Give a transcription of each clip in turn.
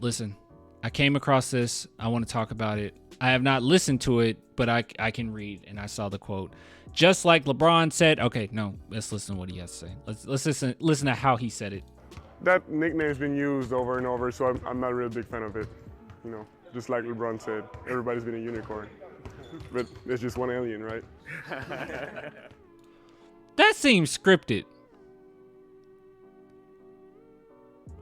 Listen, I came across this. I want to talk about it. I have not listened to it, but I can read, and I saw the quote. Just like LeBron said. Okay, no, let's listen to what he has to say. Let's listen to how he said it. That nickname's been used over and over, so I'm not really a big fan of it. You know, just like LeBron said, everybody's been a unicorn, but there's just one alien, right? That seems scripted.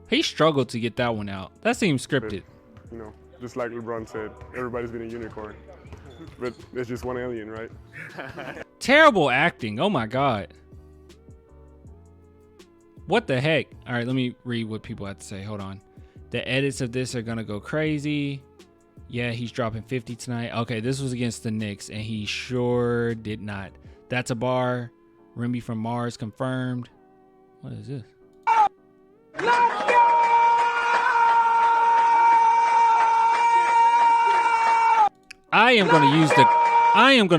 He struggled to get that one out. That seems scripted. But, you know, just like LeBron said, everybody's been a unicorn, but there's just one alien, right? Terrible acting. Oh my God. What the heck? All right, let me read what people have to say. Hold on. The edits of this are going to go crazy. Yeah, he's dropping 50 tonight. Okay, this was against the Knicks, and he sure did not. That's a bar. Wemby from Mars confirmed. What is this? Let's go! I am going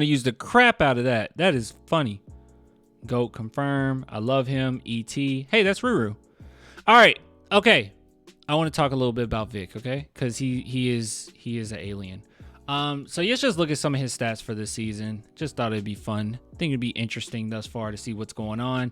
to use the crap out of that. That is funny. GOAT confirm. I love him. E.T. Hey, that's Ruru. All right. Okay. I want to talk a little bit about Vic, okay? Because he is an alien. So let's just look at some of his stats for this season. Just thought it'd be fun. I think it'd be interesting thus far to see what's going on.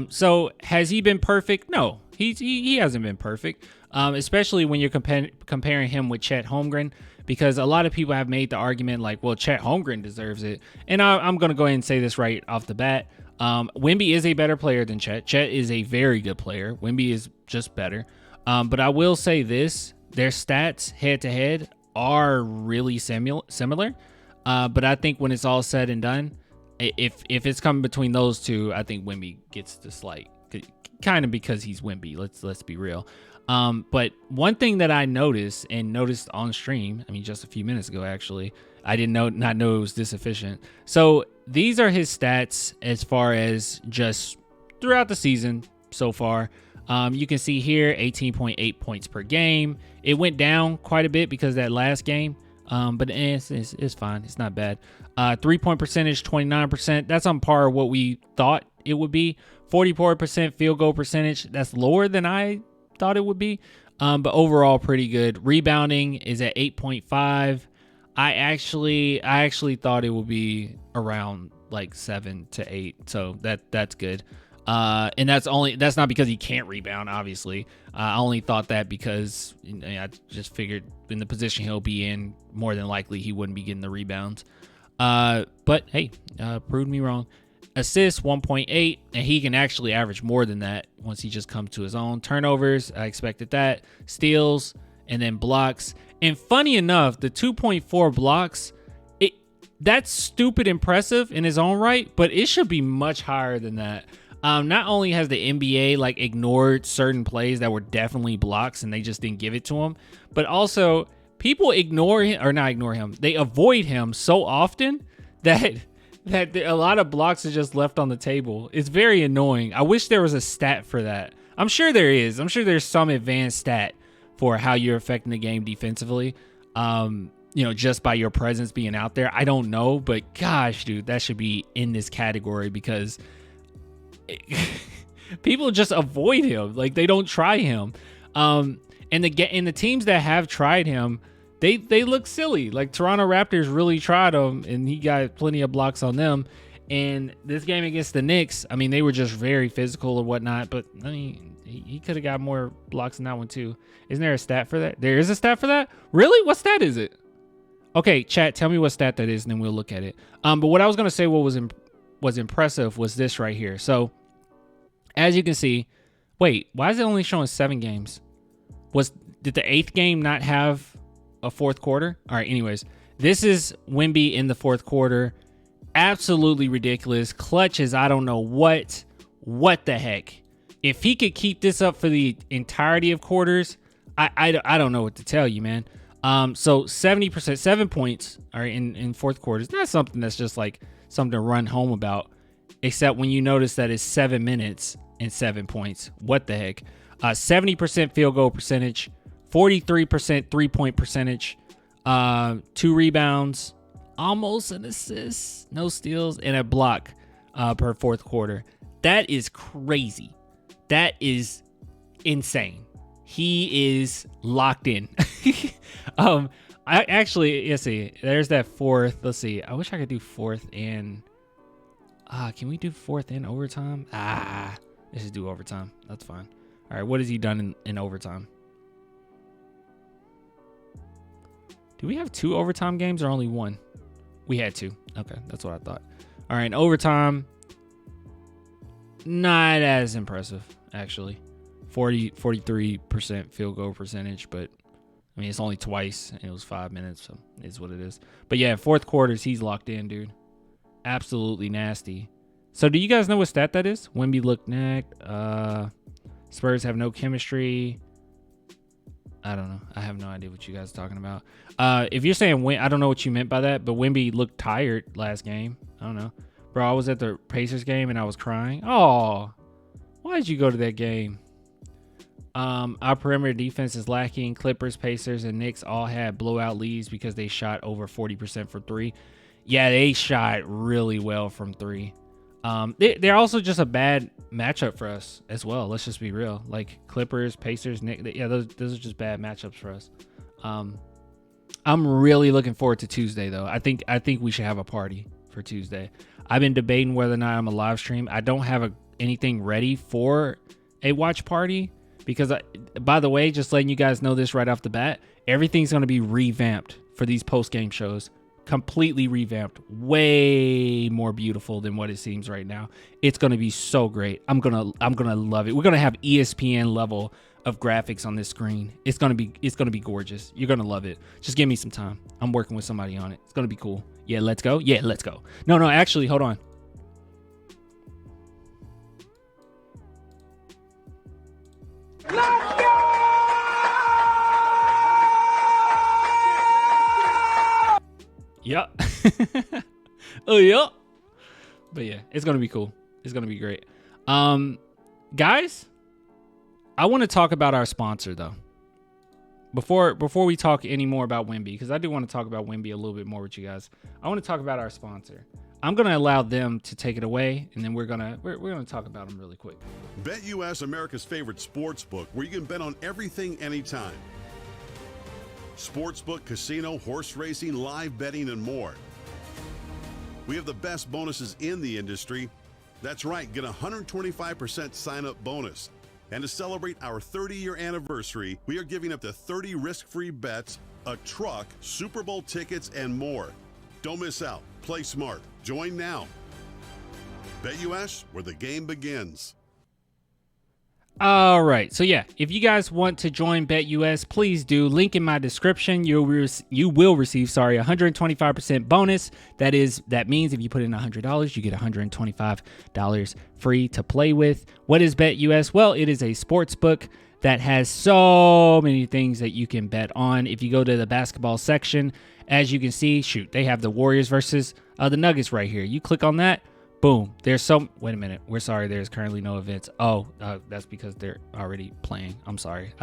So has he been perfect? No, he hasn't been perfect. Especially when you're comparing him with Chet Holmgren, because a lot of people have made the argument like, well, Chet Holmgren deserves it. And I'm going to go ahead and say this right off the bat. Wemby is a better player than Chet. Chet is a very good player. Wemby is just better. But I will say this, their stats head to head are really similar. But I think when it's all said and done, if it's coming between those two, I think Wemby gets the slight, kind of because he's Wemby. Let's be real. But one thing that I noticed on stream, I mean, just a few minutes ago, actually, I did not know it was this efficient. So these are his stats as far as just throughout the season so far. You can see here 18.8 points per game. It went down quite a bit because that last game, but it's fine. It's not bad. 3-point percentage, 29%. That's on par with what we thought it would be. 44% field goal percentage. That's lower than I thought it would be. But overall pretty good. Rebounding is at 8.5. I actually thought it would be around like 7 to 8. So that's good. And that's not because he can't rebound, obviously. I only thought that because I just figured in the position he'll be in, more than likely he wouldn't be getting the rebounds. But hey, proved me wrong. Assists 1.8, and he can actually average more than that once he just comes to his own. Turnovers, I expected that. Steals, and then blocks. And funny enough, the 2.4 blocks, that's stupid impressive in his own right, but it should be much higher than that. Not only has the NBA like ignored certain plays that were definitely blocks and they just didn't give it to him, but also people ignore him, or not ignore him. They avoid him so often that a lot of blocks are just left on the table. It's very annoying. I wish there was a stat for that. I'm sure there is. I'm sure there's some advanced stat for how you're affecting the game defensively. Just by your presence being out there. I don't know, but gosh, dude, that should be in this category because people just avoid him. Like they don't try him. And the teams that have tried him, they look silly. Like Toronto Raptors really tried him and he got plenty of blocks on them. And this game against the Knicks, I mean, they were just very physical or whatnot, but I mean, he could have got more blocks in that one too. Isn't there a stat for that? There is a stat for that? Really? What stat is it? Okay, chat, tell me what stat that is and then we'll look at it. But what I was going to say, what was impressive was this right here. So as you can see, wait, why is it only showing 7 games? Did the 8th game not have a fourth quarter? All right, anyways, this is Wemby in the fourth quarter. Absolutely ridiculous. Clutch as I don't know what the heck. If he could keep this up for the entirety of quarters, I don't know what to tell you, man. So 70%, 7 points are in fourth quarters. Not something that's just like something to run home about, except when you notice that it's 7 minutes and 7 points. What the heck? 70% field goal percentage, 43% 3-point percentage, 2 rebounds, almost an assist, no steals, and a block per fourth quarter. That is crazy. That is insane. He is locked in. I actually, let's see. There's that fourth. Let's see. I wish I could do fourth and. Can we do fourth and overtime? Let's just do overtime. That's fine. All right. What has he done in overtime? Do we have 2 overtime games or only 1? We had 2. Okay, that's what I thought. All right, overtime. Not as impressive, actually. 43% field goal percentage, but I mean, it's only twice. And it was 5 minutes, so it is what it is. But yeah, fourth quarters, he's locked in, dude. Absolutely nasty. So do you guys know what stat that is? Wemby looked nagged. Spurs have no chemistry. I don't know. I have no idea what you guys are talking about. If you're saying I don't know what you meant by that, but Wemby looked tired last game. I don't know. Bro, I was at the Pacers game and I was crying. Oh, why did you go to that game? Our perimeter defense is lacking. Clippers, Pacers, and Knicks all had blowout leads because they shot over 40% from 3. Yeah, they shot really well from 3. They're also just a bad matchup for us as well. Let's just be real. Like Clippers, Pacers, Knicks. Yeah, those are just bad matchups for us. I'm really looking forward to Tuesday though. I think we should have a party for Tuesday. I've been debating whether or not I'm a live stream. I don't have anything ready for a watch party because by the way, just letting you guys know this right off the bat, everything's going to be revamped for these post-game shows. Completely revamped, way more beautiful than what it seems right now. It's gonna be so great. I'm gonna love it. We're gonna have ESPN level of graphics on this screen. It's gonna be gorgeous. You're gonna love it. Just give me some time. I'm working with somebody on it. It's gonna be cool. Yeah, let's go. Yeah, let's go. No, actually, hold on. Let's go! Yep. Oh, yeah. But yeah, it's going to be cool. It's going to be great. Guys, I want to talk about our sponsor, though. Before we talk any more about Wemby, because I do want to talk about Wemby a little bit more with you guys. I want to talk about our sponsor. I'm going to allow them to take it away, and then we're going to talk about them really quick. BetUS, America's favorite sports book, where you can bet on everything, anytime. Sportsbook, casino, horse racing, live betting, and more. We have the best bonuses in the industry. That's right, get a 125% sign-up bonus. And to celebrate our 30-year anniversary, we are giving up to 30 risk-free bets, a truck, Super Bowl tickets, and more. Don't miss out. Play smart. Join now. BetUS, where the game begins. All right. So yeah, if you guys want to join BetUS, please do. Link in my description. You will receive 125% bonus. That means if you put in $100, you get $125 free to play with. What is BetUS? Well, it is a sports book that has so many things that you can bet on. If you go to the basketball section, as you can see, they have the Warriors versus the Nuggets right here. You click on that. Boom. Wait a minute. We're sorry. There's currently no events. Oh, that's because they're already playing. I'm sorry.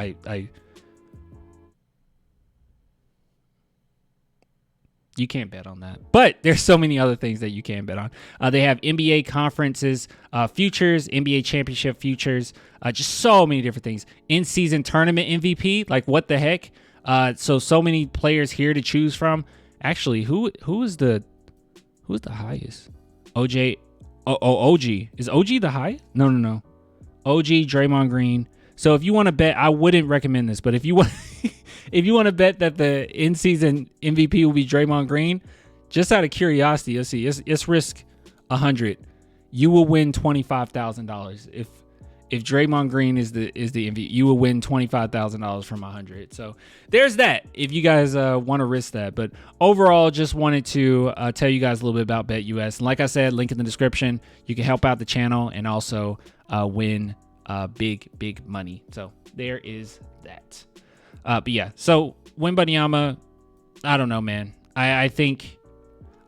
You can't bet on that. But there's so many other things that you can bet on. They have NBA conferences, futures, NBA championship futures, just so many different things. In-season tournament MVP, like what the heck? So many players here to choose from. Actually, who is the highest? OG. Is OG the high? No. OG, Draymond Green. So if you want to bet, I wouldn't recommend this, but if you want to bet that the in-season MVP will be Draymond Green, just out of curiosity, let's see, it's risk 100. You will win $25,000 if Draymond Green is the MVP. You will win $25,000 from 100. So there's that. If you guys want to risk that, but overall, just wanted to tell you guys a little bit about BetUS. And like I said, link in the description. You can help out the channel and also win big money. So there is that. But yeah, so Wembanyama, I don't know, man. I think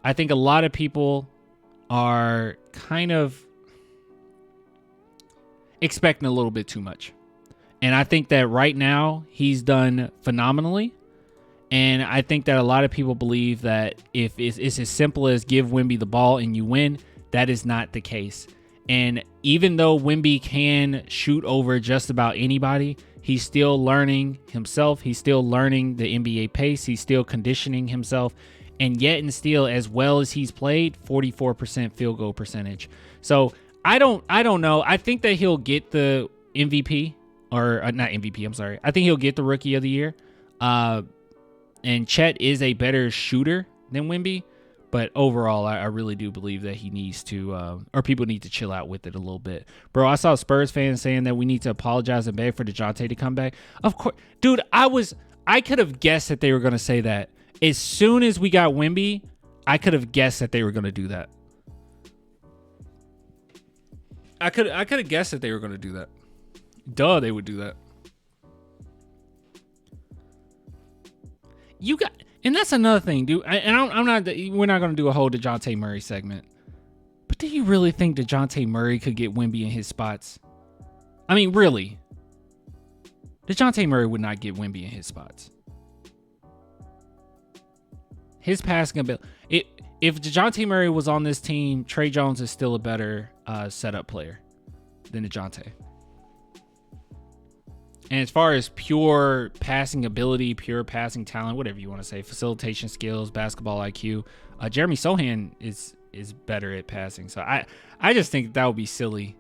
a lot of people are kind of expecting a little bit too much. And I think that right now he's done phenomenally. And I think that a lot of people believe that if it's as simple as give Wemby the ball and you win, that is not the case. And even though Wemby can shoot over just about anybody, he's still learning himself. He's still learning the NBA pace. He's still conditioning himself. And yet and still, as well as he's played, 44% field goal percentage. So I don't know. I think that he'll get the MVP or not MVP. I'm sorry. I think he'll get the Rookie of the Year. And Chet is a better shooter than Wemby. But overall, I really do believe that he needs to, or people need to chill out with it a little bit. Bro, I saw Spurs fans saying that we need to apologize and beg for DeJounte to come back. Of course. Dude, I could have guessed that they were going to say that. As soon as we got Wemby, I could have guessed that they were going to do that. I could have guessed that they were going to do that. Duh, they would do that. And that's another thing, dude. We're not going to do a whole DeJounte Murray segment. But do you really think DeJounte Murray could get Wemby in his spots? I mean, really? DeJounte Murray would not get Wemby in his spots. His passing ability. If DeJounte Murray was on this team, Trey Jones is still a better setup player than DeJounte. And as far as pure passing ability, pure passing talent, whatever you want to say, facilitation skills, basketball IQ, Jeremy Sohan is better at passing. So I just think that would be silly.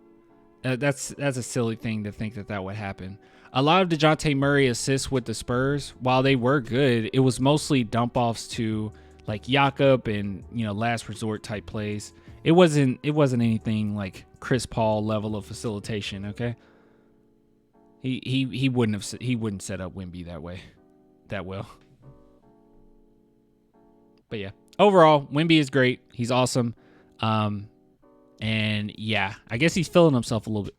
That's a silly thing to think that would happen. A lot of DeJounte Murray assists with the Spurs, while they were good, it was mostly dump offs to like Jakob and last resort type plays. It wasn't anything like Chris Paul level of facilitation. Okay. He wouldn't set up Wemby that well. But yeah, overall, Wemby is great. He's awesome. And yeah, I guess he's feeling himself a little bit.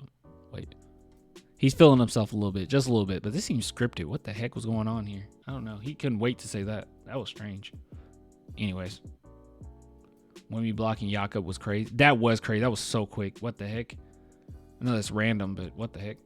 He's feeling himself a little bit, just a little bit. But this seems scripted. What the heck was going on here? I don't know. He couldn't wait to say that. That was strange. Anyways, Wemby blocking Jakob was crazy. That was crazy. That was so quick. What the heck? I know that's random, but what the heck?